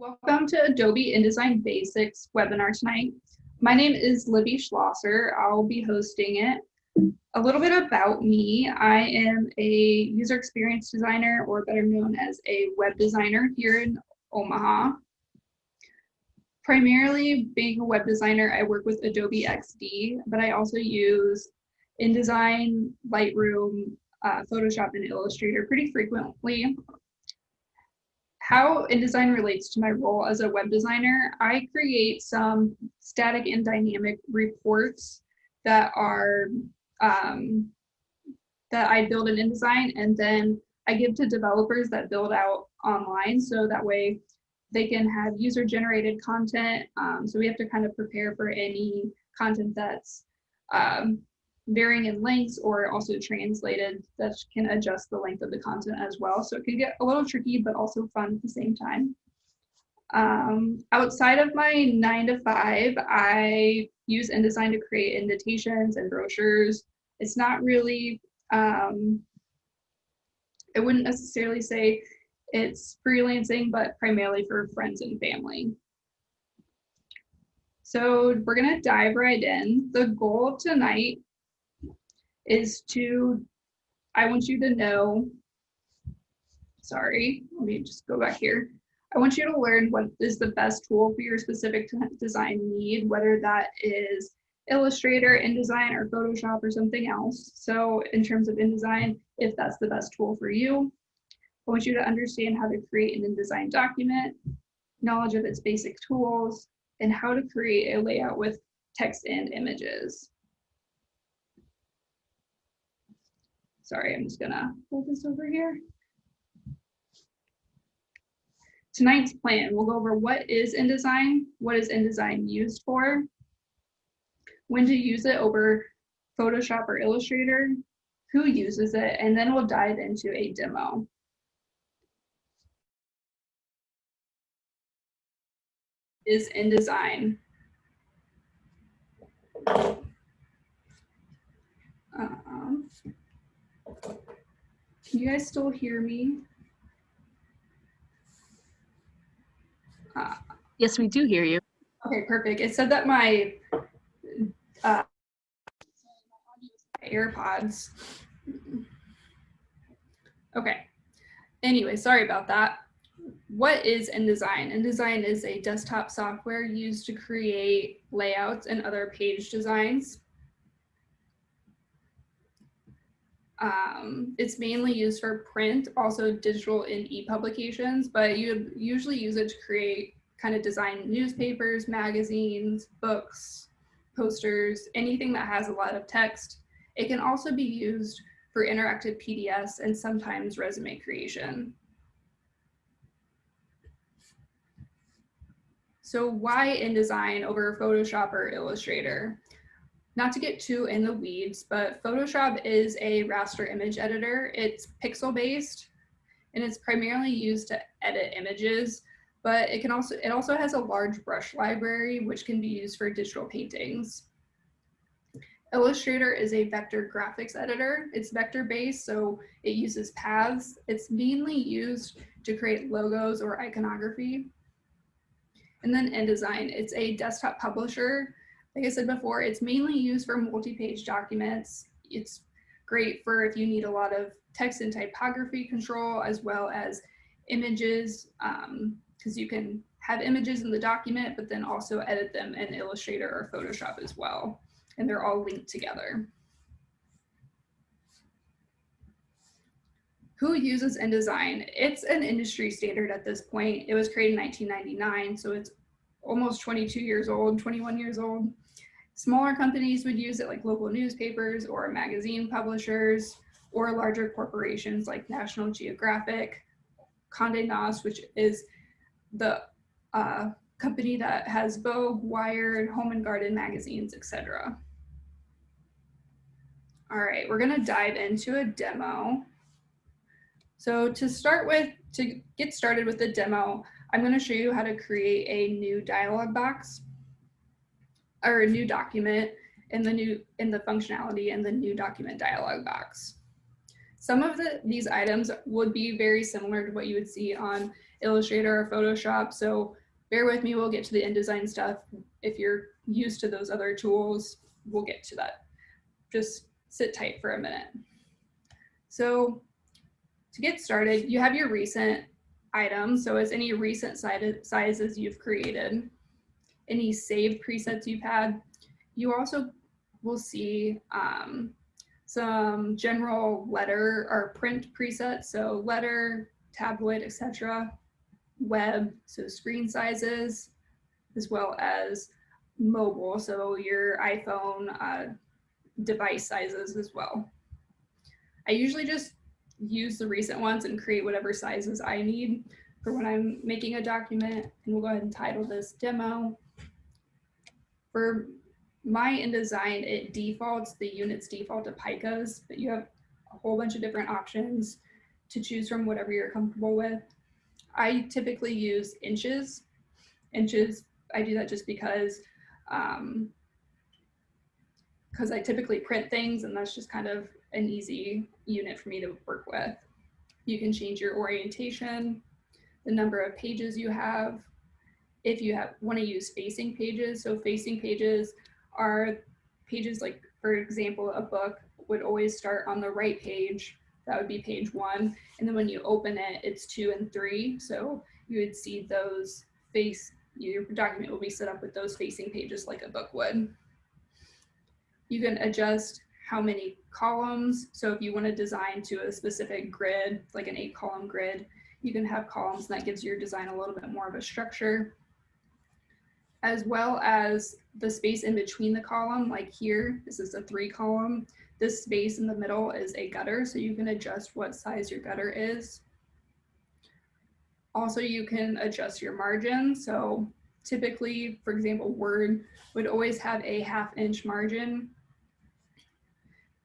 Welcome to Adobe Indesign Basics webinar tonight. My name is Libby Schlosser. I'll be hosting it. A little bit about me. I am a user experience designer, or better known as a web designer here in Omaha. Primarily being a web designer, I work with Adobe XD, but I also use InDesign, Lightroom, Photoshop, and Illustrator pretty frequently. How InDesign relates to my role as a web designer, I create some static and dynamic reports that are that I build in InDesign, and then I give to developers that build out online, so that way they can have user-generated content. So we have to kind of prepare for any content that's varying in lengths or also translated that can adjust the length of the content as well. So it can get a little tricky, but also fun at the same time. Outside of my 9 to 5, I use InDesign to create invitations and brochures. It's not really, I wouldn't necessarily say it's freelancing, but primarily for friends and family. So we're gonna dive right in. The goal tonight is I want you to know, sorry, let me just go back here. I want you to learn what is the best tool for your specific design need, whether that is Illustrator, InDesign, or Photoshop, or something else. So in terms of InDesign, if that's the best tool for you, I want you to understand how to create an InDesign document, knowledge of its basic tools, and how to create a layout with text and images. Sorry, I'm just gonna hold this over here. Tonight's plan, we'll go over what is InDesign, what is InDesign used for, when to use it over Photoshop or Illustrator, who uses it, and then we'll dive into a demo. Is InDesign. Can you guys still hear me? Yes, we do hear you. Okay, perfect. It said that my AirPods. Okay. Anyway, sorry about that. What is InDesign? InDesign is a desktop software used to create layouts and other page designs. It's mainly used for print, also digital and e-publications, but you usually use it to create kind of design newspapers, magazines, books, posters, anything that has a lot of text. It can also be used for interactive PDFs and sometimes resume creation. So why InDesign over Photoshop or Illustrator? Not to get too in the weeds, but Photoshop is a raster image editor. It's pixel-based, and it's primarily used to edit images, but it also has a large brush library, which can be used for digital paintings. Illustrator is a vector graphics editor. It's vector-based, so it uses paths. It's mainly used to create logos or iconography. And then InDesign, it's a desktop publisher. Like I said before, it's mainly used for multi-page documents. It's great for if you need a lot of text and typography control, as well as images, because you can have images in the document, but then also edit them in Illustrator or Photoshop as well. And they're all linked together. Who uses InDesign? It's an industry standard at this point. It was created in 1999, so it's almost 22 years old, 21 years old. Smaller companies would use it, like local newspapers or magazine publishers, or larger corporations like National Geographic, Condé Nast, which is the company that has Vogue, Wired, Home and Garden magazines, etc. All right, we're gonna dive into a demo. So to get started with the demo, I'm going to show you how to create a new dialog box or a new document in the functionality in the new document dialog box. Some of these items would be very similar to what you would see on Illustrator or Photoshop. So bear with me, we'll get to the InDesign stuff. If you're used to those other tools, we'll get to that. Just sit tight for a minute. So to get started, you have your recent items. So as any recent sizes you've created, any saved presets you've had. You also will see some general letter or print presets. So letter, tabloid, etc. Web, so screen sizes, as well as mobile, so your iPhone device sizes as well. I usually just use the recent ones and create whatever sizes I need for when I'm making a document. And we'll go ahead and title this demo. For my InDesign, it defaults, the units default to picas, but you have a whole bunch of different options to choose from, whatever you're comfortable with. I typically use inches. Inches, I do that just because I typically print things, and that's just kind of an easy unit for me to work with. You can change your orientation, the number of pages you have. If you want to use facing pages, so facing pages are pages like, for example, a book would always start on the right page. That would be page 1. And then when you open it, it's 2 and 3. So you would see those your document will be set up with those facing pages like a book would. You can adjust how many columns. So if you want to design to a specific grid, like an 8-column grid, you can have columns, and that gives your design a little bit more of a structure, as well as the space in between the column. Like here, this is a 3-column. This space in the middle is a gutter, so you can adjust what size your gutter is. Also, you can adjust your margin. So typically, for example, Word would always have a 1/2 inch margin.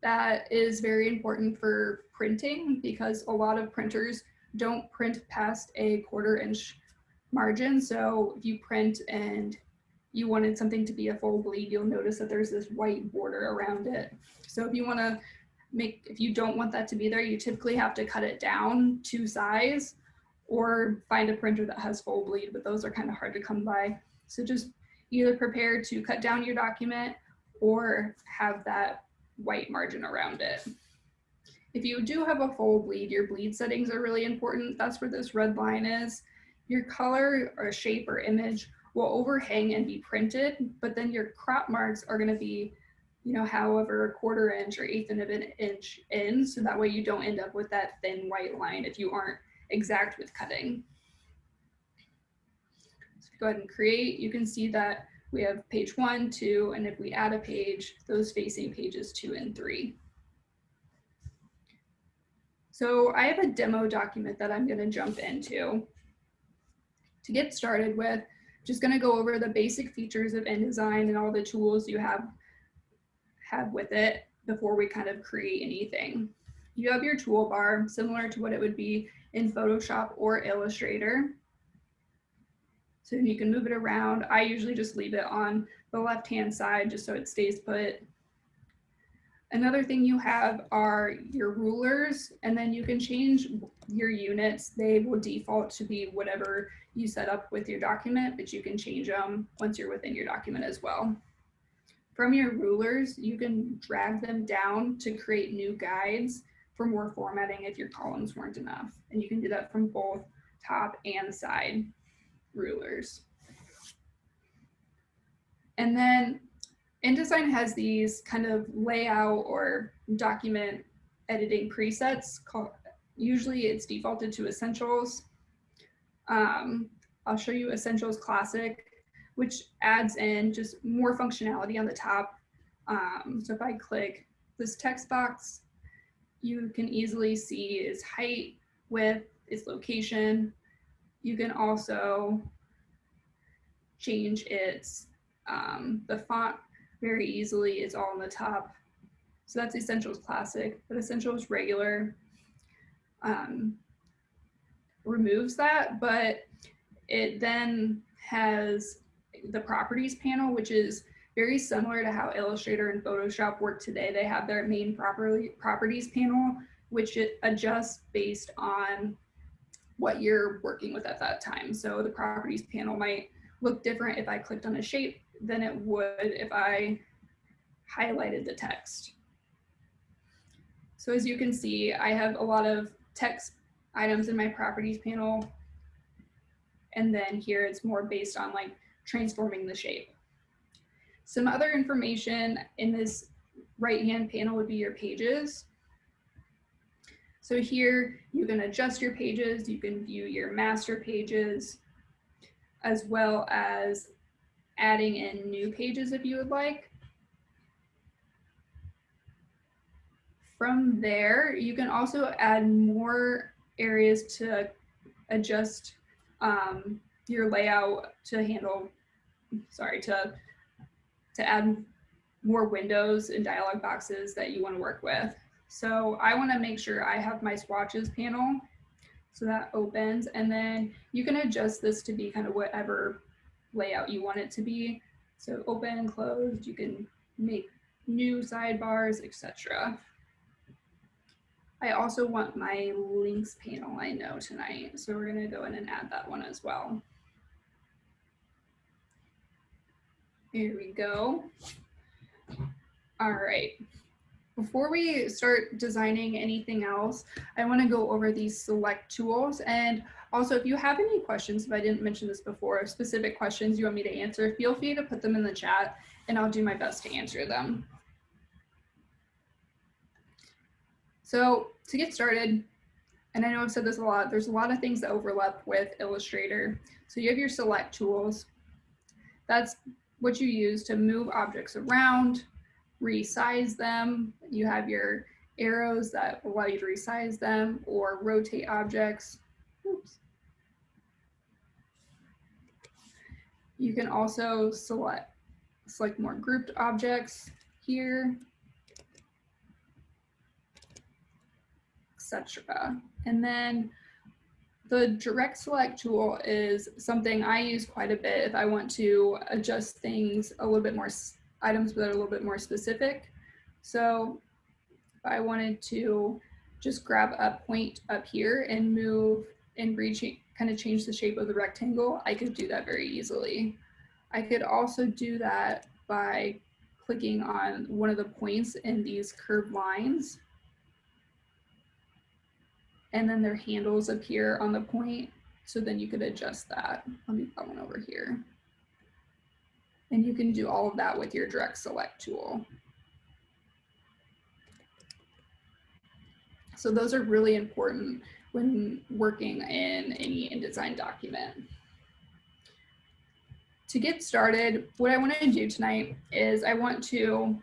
That is very important for printing because a lot of printers don't print past a 1/4 inch margin. So if you print and you wanted something to be a full bleed, you'll notice that there's this white border around it. So if you don't want that to be there, you typically have to cut it down to size or find a printer that has full bleed, but those are kind of hard to come by. So just either prepare to cut down your document or have that white margin around it. If you do have a full bleed, your bleed settings are really important. That's where this red line is. Your color or shape or image will overhang and be printed, but then your crop marks are going to be, however, 1/4 inch or 1/8 of an inch in, so that way you don't end up with that thin white line if you aren't exact with cutting. So go ahead and create. You can see that we have page 1, 2, and if we add a page, those facing pages 2 and 3. So I have a demo document that I'm going to jump into. To get started with, just going to go over the basic features of InDesign and all the tools you have with it before we kind of create anything. You have your toolbar, similar to what it would be in Photoshop or Illustrator. So you can move it around. I usually just leave it on the left-hand side just so it stays put. Another thing you have are your rulers, and then you can change your units. They will default to be whatever you set up with your document, but you can change them once you're within your document as well. From your rulers, you can drag them down to create new guides for more formatting if your columns weren't enough. And you can do that from both top and side rulers. And then InDesign has these kind of layout or document editing presets. Usually it's defaulted to Essentials. I'll show you Essentials Classic, which adds in just more functionality on the top. So if I click this text box, you can easily see its height, width, its location. You can also change its, the font very easily. It's all on the top. So that's Essentials Classic, but Essentials Regular removes that, but it then has the properties panel, which is very similar to how Illustrator and Photoshop work today. They have their main properties panel, which it adjusts based on what you're working with at that time. So the properties panel might look different if I clicked on a shape than it would if I highlighted the text. So as you can see, I have a lot of text items in my properties panel. And then here it's more based on like transforming the shape. Some other information in this right-hand panel would be your pages. So here you can adjust your pages, you can view your master pages, as well as adding in new pages if you would like. From there, you can also add more areas to adjust your layout to handle, to add more windows and dialog boxes that you want to work with. So I want to make sure I have my swatches panel. So that opens, and then you can adjust this to be kind of whatever layout you want it to be. So open, closed, you can make new sidebars, etc. I also want my links panel, I know, tonight. So we're going to go in and add that one as well. Here we go. All right. Before we start designing anything else, I want to go over these select tools. And also, if you have any questions, if I didn't mention this before, specific questions you want me to answer, feel free to put them in the chat and I'll do my best to answer them. So to get started, and I know I've said this a lot, there's a lot of things that overlap with Illustrator. So you have your select tools. That's what you use to move objects around, resize them. You have your arrows that allow you to resize them or rotate objects. Oops. You can also select more grouped objects here, etc. And then the direct select tool is something I use quite a bit if I want to adjust things a little bit more, items that are a little bit more specific. So if I wanted to just grab a point up here and move and kind of change the shape of the rectangle, I could do that very easily. I could also do that by clicking on one of the points in these curved lines. And then their handles appear on the point. So then you could adjust that. Let me put one over here. And you can do all of that with your direct select tool. So those are really important when working in any InDesign document. To get started, what I want to do tonight is I want to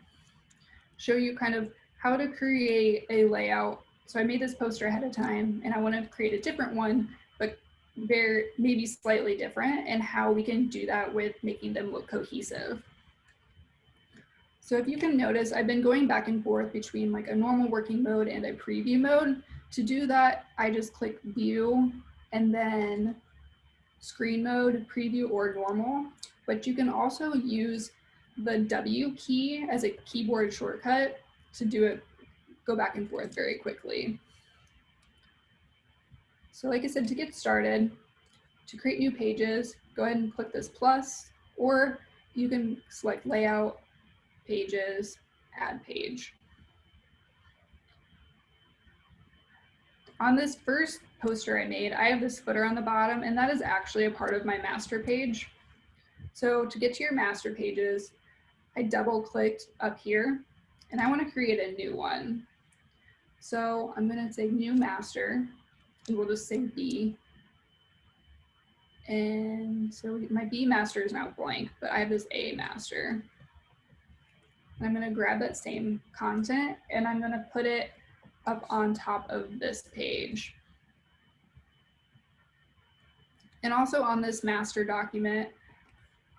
show you kind of how to create a layout. So I made this poster ahead of time and I want to create a different one, but maybe slightly different, and how we can do that with making them look cohesive. So if you can notice, I've been going back and forth between like a normal working mode and a preview mode. To do that, I just click view and then screen mode, preview, or normal. But you can also use the W key as a keyboard shortcut to do it, go back and forth very quickly. So like I said, to get started, to create new pages, go ahead and click this plus, or you can select layout, pages, add page. On this first poster I made, I have this footer on the bottom, and that is actually a part of my master page. So to get to your master pages, I double clicked up here and I want to create a new one. So I'm going to say new master, and we'll just say B. And so my B master is now blank, but I have this A master. And I'm going to grab that same content and I'm going to put it up on top of this page. And also on this master document,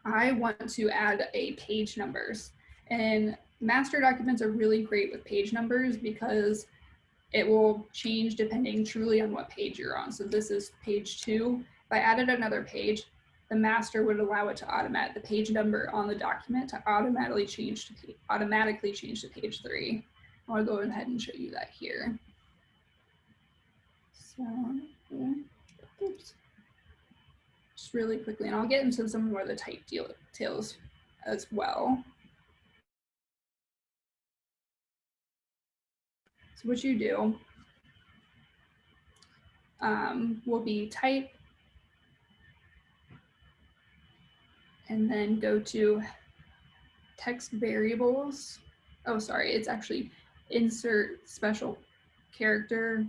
I want to add a page numbers. And master documents are really great with page numbers because it will change depending truly on what page you're on. So this is page 2. If I added another page, the master would allow it to the page number on the document to automatically change to page 3. I want to go ahead and show you that here. So, yeah. oops, just really quickly, and I'll get into some more of the type details as well. So what you do will be type, and then go to text variables. Oh, sorry, it's actually insert special character.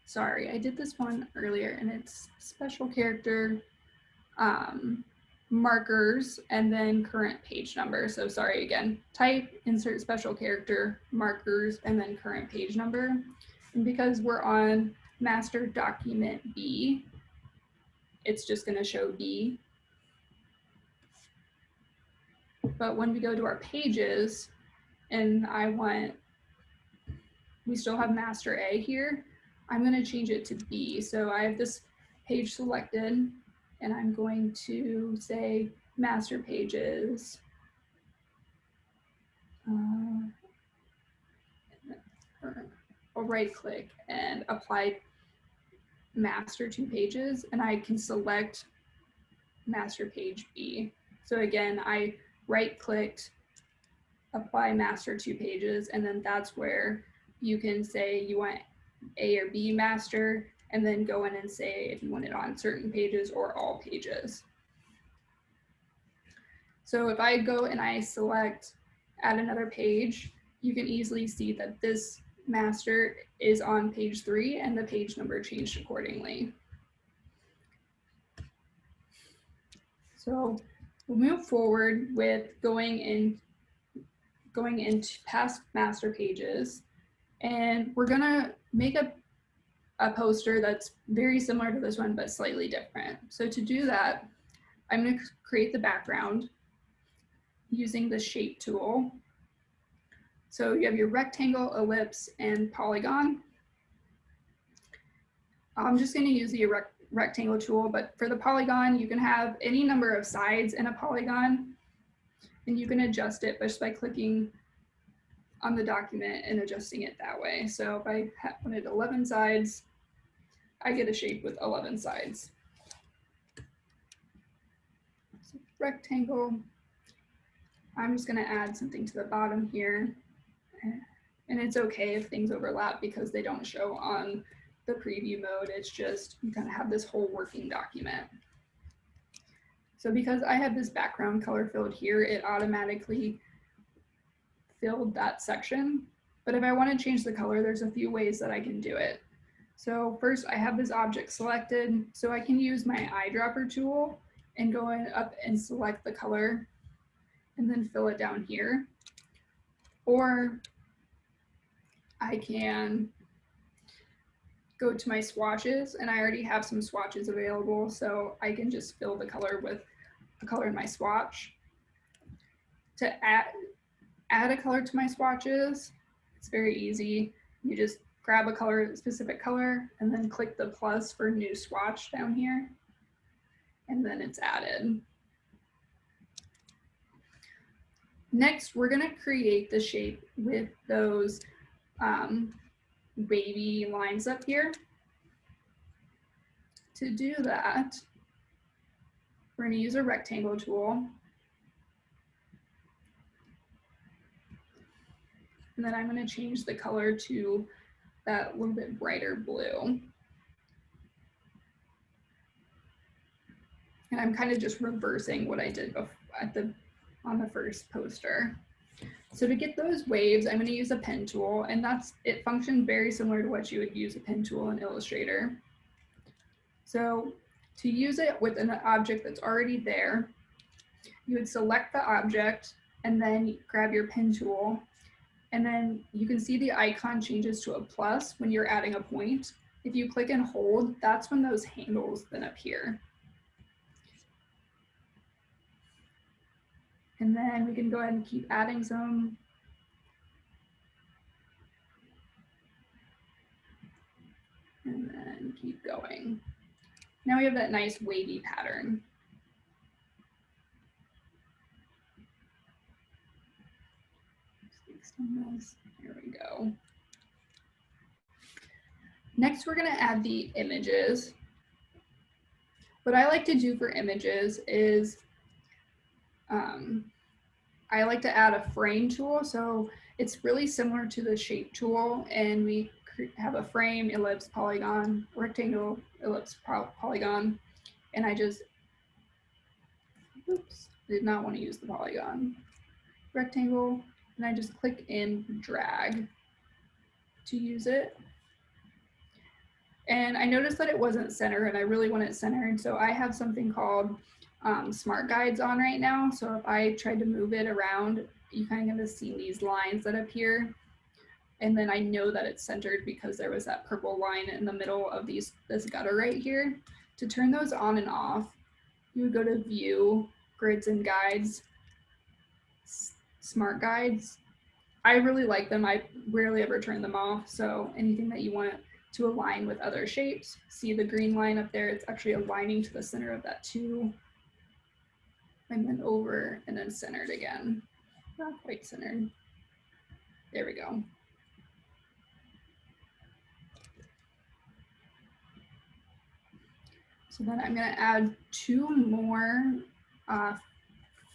Sorry, I did this one earlier, and it's special character markers and then current page number. So sorry again, type, insert special character, markers, and then current page number. And because we're on master document B, it's just going to show B. But when we go to our pages and we still have master A here, I'm going to change it to B. So I have this page selected, and I'm going to say master pages. I'll right click and apply master to pages, and I can select master page B. So again, I right clicked, apply master to pages, and then that's where you can say you want A or B master, and then go in and say if you want it on certain pages or all pages. So if I go and I select add another page, you can easily see that this master is on page 3 and the page number changed accordingly. So we'll move forward with going into past master pages, and we're gonna make a poster that's very similar to this one but slightly different. So to do that, I'm going to create the background using the shape tool. So you have your rectangle, ellipse, and polygon. I'm just going to use the rectangle tool, but for the polygon, you can have any number of sides in a polygon, and you can adjust it just by clicking on the document and adjusting it that way. So if I wanted 11 sides, I get a shape with 11 sides. So rectangle. I'm just going to add something to the bottom here. And it's okay if things overlap because they don't show on the preview mode. It's just you kind of have this whole working document. So because I have this background color filled here, it automatically filled that section. But if I want to change the color, there's a few ways that I can do it. So first, I have this object selected, so I can use my eyedropper tool and go up and select the color and then fill it down here. Or I can go to my swatches, and I already have some swatches available, so I can just fill the color with the color in my swatch. To add a color to my swatches, it's very easy. You just grab a specific color, and then click the plus for new swatch down here, and then it's added. Next, we're going to create the shape with those wavy lines up here. To do that, we're going to use a rectangle tool. And then I'm going to change the color to that little bit brighter blue. And I'm kind of just reversing what I did on the first poster. So to get those waves, I'm going to use a pen tool, and it functions very similar to what you would use a pen tool in Illustrator. So to use it with an object that's already there, you would select the object and then grab your pen tool, and then you can see the icon changes to a plus when you're adding a point. If you click and hold, that's when those handles then appear. And then we can go ahead and keep adding some. And then keep going. Now we have that nice wavy pattern. Extend this. we go. Next, we're going to add the images. What I like to do for images is I like to add a frame tool. So it's really similar to the shape tool, and we have a frame, ellipse, polygon, rectangle, ellipse, polygon, and I just, oops, did not want to use the polygon, rectangle, and I just click and drag to use it. And I noticed that it wasn't centered, and I really want it centered. So I have something called smart guides on right now. So if I tried to move it around, you kind of see these lines that appear. And then I know that it's centered because there was that purple line in the middle of this gutter right here. To turn those on and off, you would go to View, Grids and Guides, Smart Guides. I really like them. I rarely ever turn them off. So anything that you want to align with other shapes, see the green line up there, it's actually aligning to the center of that 2. And then over and then centered again. Not quite centered. There we go. So then I'm going to add 2 more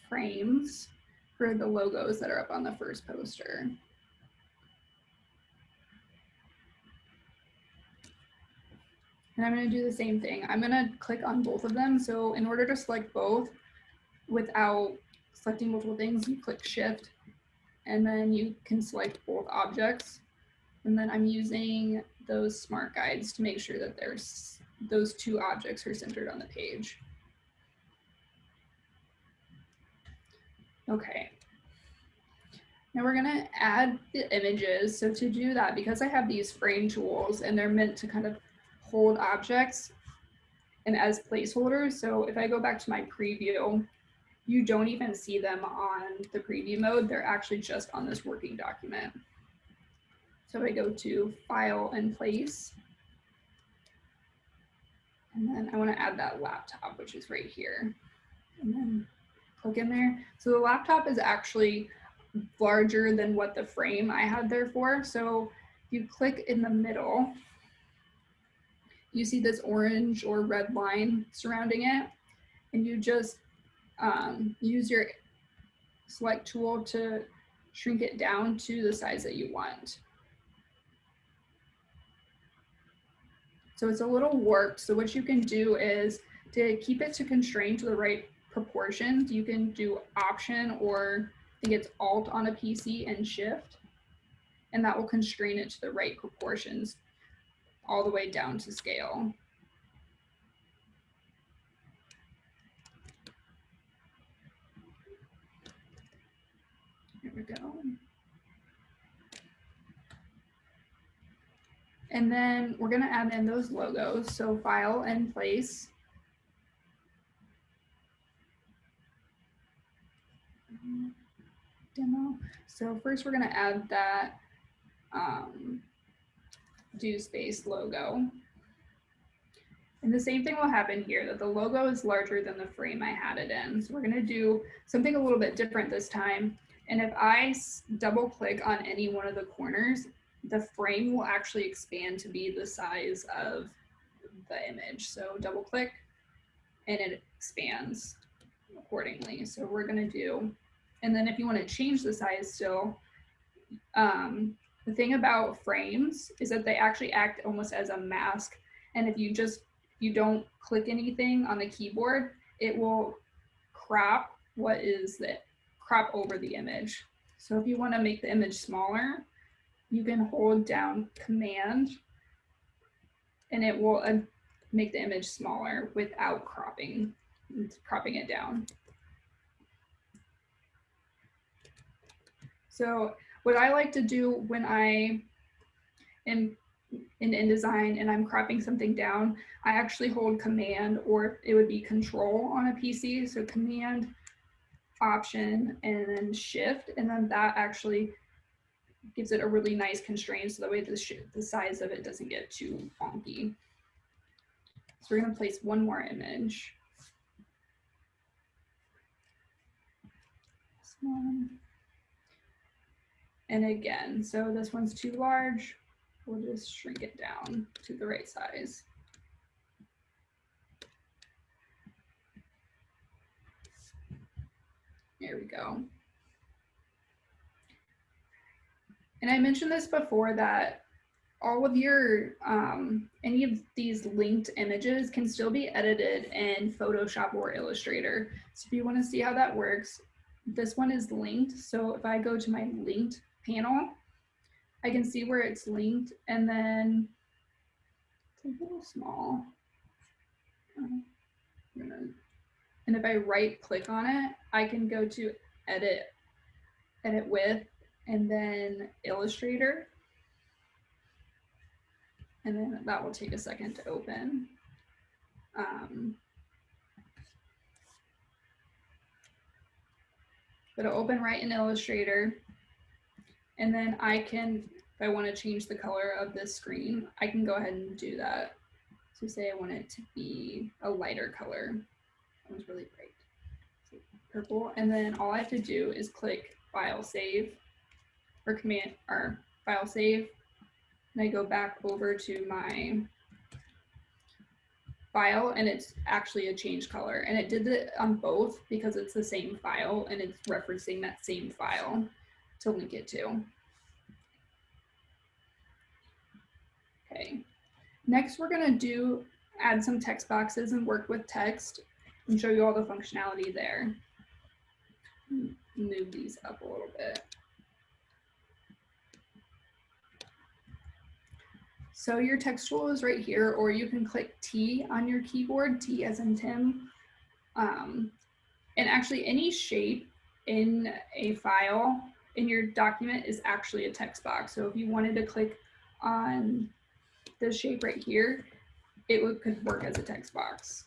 frames for the logos that are up on the first poster. And I'm going to do the same thing. I'm going to click on both of them. So in order to select both without selecting multiple things, you click Shift, and then you can select both objects. And then I'm using those smart guides to make sure that those 2 objects are centered on the page. Okay. Now we're gonna add the images. So to do that, because I have these frame tools and they're meant to kind of hold objects and as placeholders. So if I go back to my preview, you don't even see them on the preview mode. They're actually just on this working document. So I go to File and Place. And then I want to add that laptop, which is right here. And then click in there. So the laptop is actually larger than what the frame I had there for. So you click in the middle, you see this orange or red line surrounding it, and you just use your select tool to shrink it down to the size that you want. So it's a little warped. So what you can do is to keep it to constrain to the right proportions, you can do Option, or I think it's Alt on a PC and Shift, and that will constrain it to the right proportions all the way down to scale. Here we go. And then we're going to add in those logos. So File and Place. Demo. So first we're going to add that do space logo. And the same thing will happen here, that the logo is larger than the frame I had it in. So we're going to do something a little bit different this time. And if I double click on any one of the corners, the frame will actually expand to be the size of the image. So double click and it expands accordingly. So we're going to do, and then if you want to change the size still, the thing about frames is that they actually act almost as a mask. And if you don't click anything on the keyboard, it will crop crop over the image. So if you want to make the image smaller, you can hold down Command and it will make the image smaller without cropping it down. So what I like to do when I am in InDesign and I'm cropping something down, I actually hold Command, or it would be Control on a PC. So Command, Option, and then Shift, and then that actually gives it a really nice constraint so that way the size of it doesn't get too wonky. So we're going to place one more image. This one. and again. So this one's too large. We'll just shrink it down to the right size. There we go. And I mentioned this before that all of your, any of these linked images can still be edited in Photoshop or Illustrator. So if you want to see how that works, this one is linked. So if I go to my linked panel, I can see where it's linked, and then it's a little small. And if I right click on it, I can go to edit with, and then Illustrator. And then that will take a second to open. But it'll open right in Illustrator. And then I can, if I want to change the color of this screen, I can go ahead and do that. So say I want it to be a lighter color. That one's really bright. So purple. And then all I have to do is click File Save, or Command, or File Save. And I go back over to my file, and it's actually a change color. And it did it on both because it's the same file and it's referencing that same file to link it to. Okay, next we're gonna add some text boxes and work with text and show you all the functionality there. Move these up a little bit. So your text tool is right here, or you can click T on your keyboard, T as in Tim. And actually any shape in a file in your document is actually a text box. So if you wanted to click on this shape right here, it could work as a text box.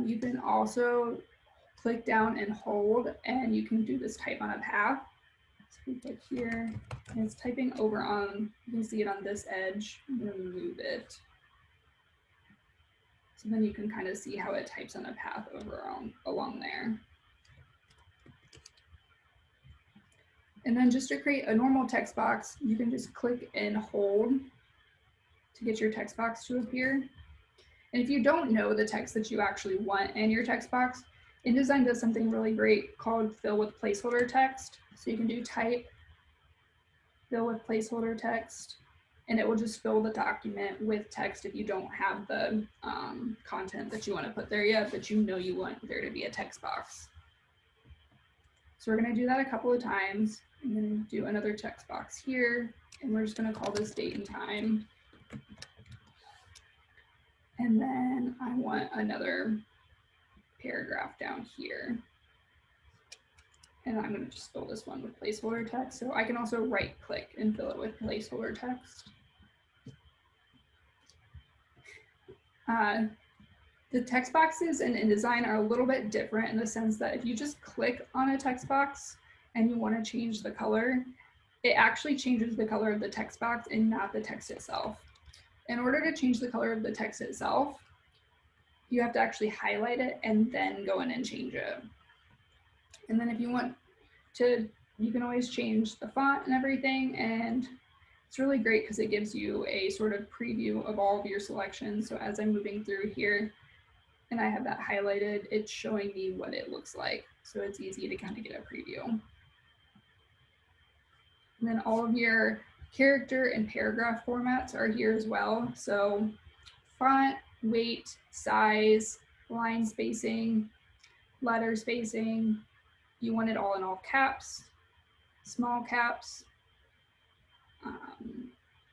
You can also click down and hold, and you can do this type on a path. So we click here, and it's typing over on, you can see it on this edge. I'm going to move it. So then you can kind of see how it types on a path over along there. And then just to create a normal text box, you can just click and hold to get your text box to appear. And if you don't know the text that you actually want in your text box, InDesign does something really great called fill with placeholder text. So you can do type, fill with placeholder text, and it will just fill the document with text if you don't have the content that you want to put there yet, but you know you want there to be a text box. So we're going to do that a couple of times. I'm going to do another text box here, and we're just going to call this date and time. And then I want another paragraph down here. And I'm going to just fill this one with placeholder text. So I can also right click and fill it with placeholder text. The text boxes in InDesign are a little bit different in the sense that if you just click on a text box and you want to change the color, it actually changes the color of the text box and not the text itself. In order to change the color of the text itself, you have to actually highlight it and then go in and change it. And then if you want to, you can always change the font and everything, and it's really great because it gives you a sort of preview of all of your selections. So as I'm moving through here and I have that highlighted, it's showing me what it looks like. So it's easy to kind of get a preview. And then all of your character and paragraph formats are here as well. So font, weight, size, line spacing, letter spacing. You want it all in all caps, small caps,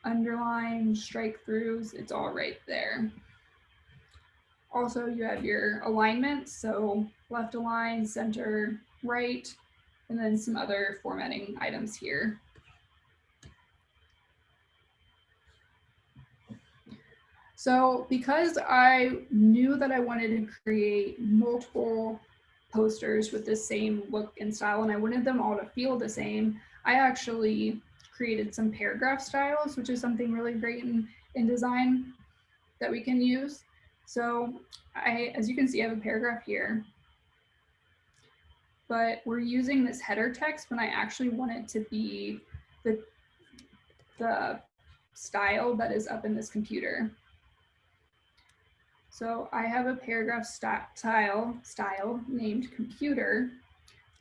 underline, strike throughs, it's all right there. Also, you have your alignments, so left align, center, right, and then some other formatting items here. So because I knew that I wanted to create multiple posters with the same look and style, and I wanted them all to feel the same, I actually created some paragraph styles, which is something really great in InDesign that we can use. So as you can see, I have a paragraph here. but we're using this header text when I actually want it to be the style that is up in this computer. So I have a paragraph style named computer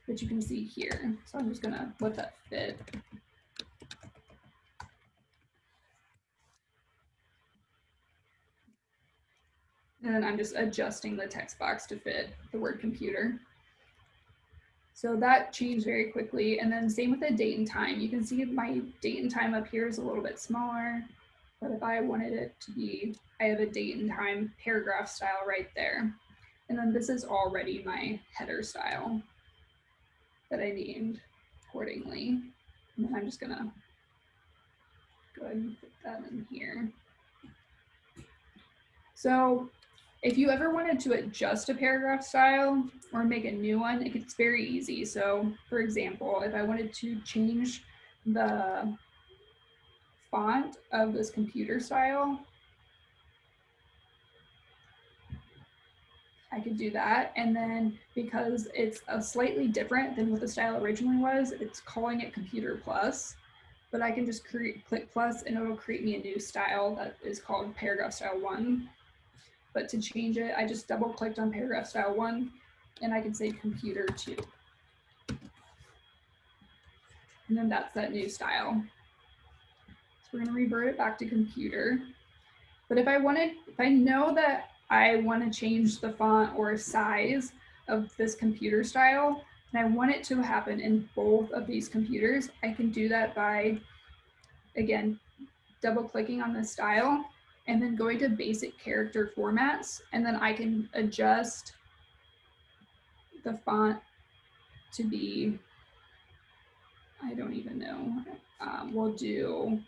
that you can see here. So I'm just gonna let that fit. And then I'm just adjusting the text box to fit the word computer. So that changed very quickly. And then same with the date and time. You can see my date and time up here is a little bit smaller, but if I wanted it to be, I have a date and time paragraph style right there. And then this is already my header style that I named accordingly. And then I'm just gonna go ahead and put that in here. So if you ever wanted to adjust a paragraph style or make a new one, it's very easy. So for example, if I wanted to change the font of this computer style, I could do that. And then because it's a slightly different than what the style originally was, it's calling it computer plus, but I can just click plus and it'll create me a new style that is called paragraph style 1. But to change it, I just double clicked on paragraph style 1 and I can say computer 2. And then that's that new style. So we're gonna revert it back to computer. But if I know that I want to change the font or size of this computer style, and I want it to happen in both of these computers, I can do that by, again, double clicking on the style and then going to basic character formats. And then I can adjust the font to be, I don't even know, we'll do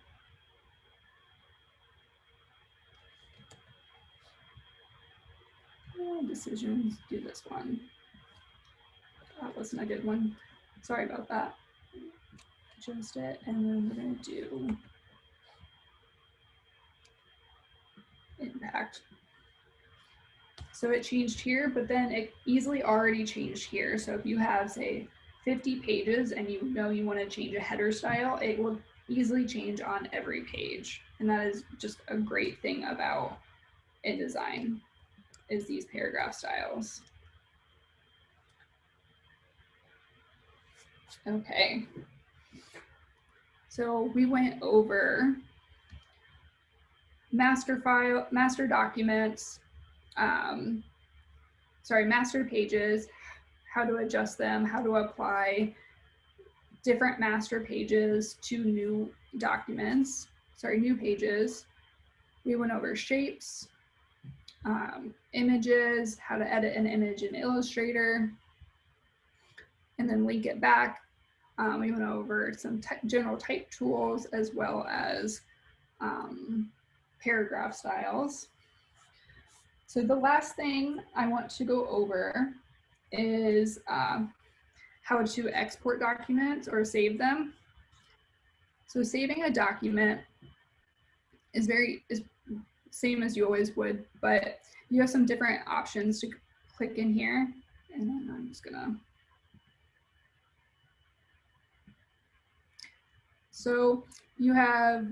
decisions, do this one. That wasn't a good one. Sorry about that. Adjust it, and then we're going to do impact. So it changed here, but then it easily already changed here. So if you have, say, 50 pages and you know you want to change a header style, it will easily change on every page. And that is just a great thing about InDesign, is these paragraph styles. Okay. So we went over master documents, master pages, how to adjust them, how to apply different master pages to new documents, new pages. We went over shapes, images, how to edit an image in Illustrator, and then link it back. We went over some general type tools as well as paragraph styles. So the last thing I want to go over is how to export documents or save them. So saving a document is same as you always would, but you have some different options to click in here. And then I'm just gonna. So you have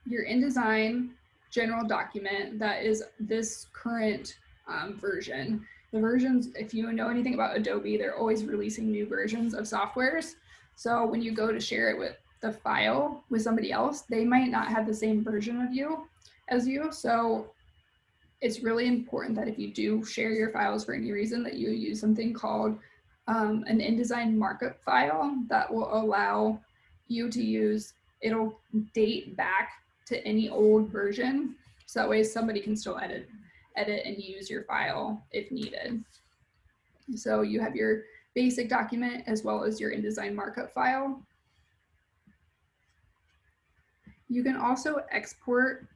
your InDesign general document that is this current version. The versions, if you know anything about Adobe, they're always releasing new versions of softwares. So when you go to share it with the file with somebody else, they might not have the same version of you as you. So it's really important that if you do share your files for any reason, that you use something called an InDesign markup file that will allow you to use, it'll date back to any old version. So that way somebody can still edit and use your file if needed. So you have your basic document as well as your InDesign markup file. You can also export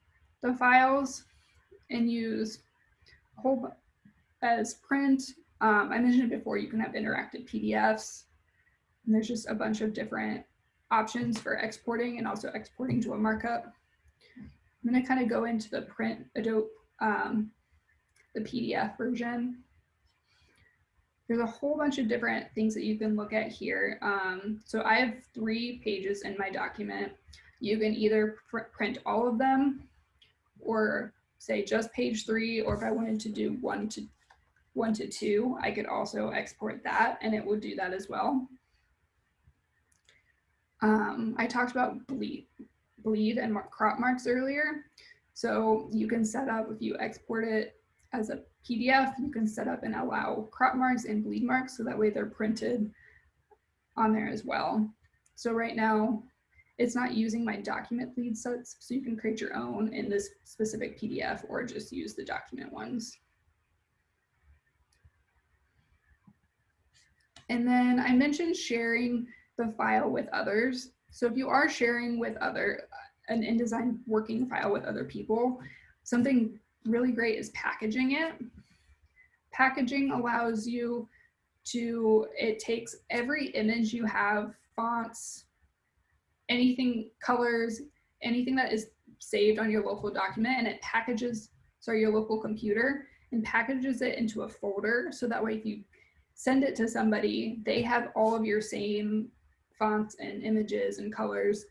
the files and use whole as print. I mentioned before, you can have interactive PDFs, and there's just a bunch of different options for exporting and also exporting to a markup. I'm going to kind of go into the print Adobe, the PDF version. There's a whole bunch of different things that you can look at here. So I have 3 pages in my document. You can either print all of them or say just page 3, or if I wanted to do 1 to 2, I could also export that and it would do that as well. I talked about bleed and crop marks earlier. So you can set up, if you export it as a PDF, you can set up and allow crop marks and bleed marks so that way they're printed on there as well. So right now, it's not using my document bleed sets, so you can create your own in this specific PDF or just use the document ones. And then I mentioned sharing the file with others. So if you are sharing with an InDesign working file with other people, something really great is packaging it. Packaging allows you to, it takes every image you have, fonts, anything, colors, anything that is saved on your local document, and it packages, sorry, your local computer, and packages it into a folder. So that way if you send it to somebody, they have all of your same fonts and images and colors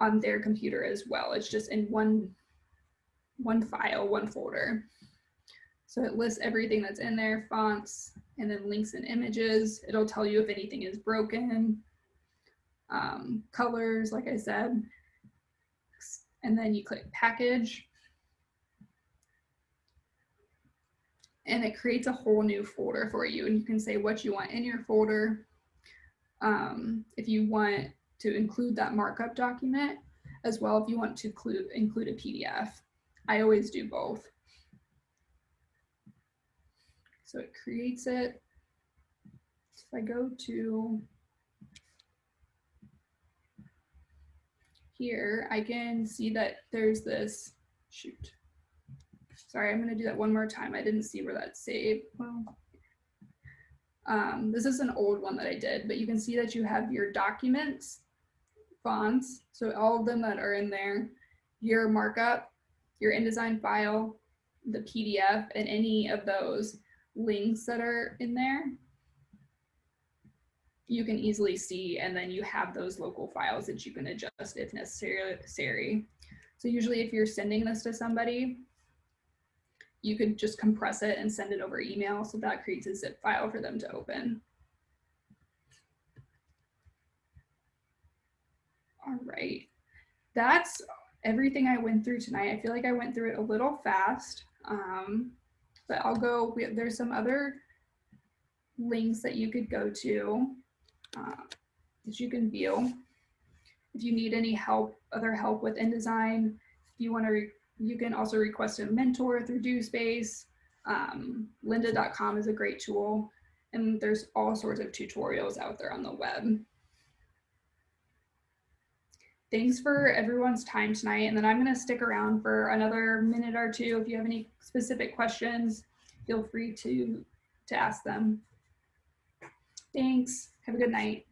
on their computer as well. It's just in one file, one folder. So it lists everything that's in there, fonts, and then links and images. It'll tell you if anything is broken, colors, like I said, and then you click package. And it creates a whole new folder for you, and you can say what you want in your folder. If you want to include that markup document as well, if you want to include a PDF. I always do both. So it creates it. If I go to here, I can see that there's this, shoot. Sorry, I'm going to do that one more time. I didn't see where that's saved. Well, this is an old one that I did, but you can see that you have your documents, fonts, so all of them that are in there, your markup, your InDesign file, the PDF, and any of those links that are in there, you can easily see, and then you have those local files that you can adjust if necessary. So usually if you're sending this to somebody, you could just compress it and send it over email, so that creates a zip file for them to open. All right, that's everything I went through tonight. I feel like I went through it a little fast, but I'll go, there's some other links that you could go to that you can view. If you need any other help with InDesign, if you want to, you can also request a mentor through DoSpace. Lynda.com is a great tool, and there's all sorts of tutorials out there on the web. Thanks for everyone's time tonight, and then I'm going to stick around for another minute or two. If you have any specific questions, feel free to ask them. Thanks. Have a good night.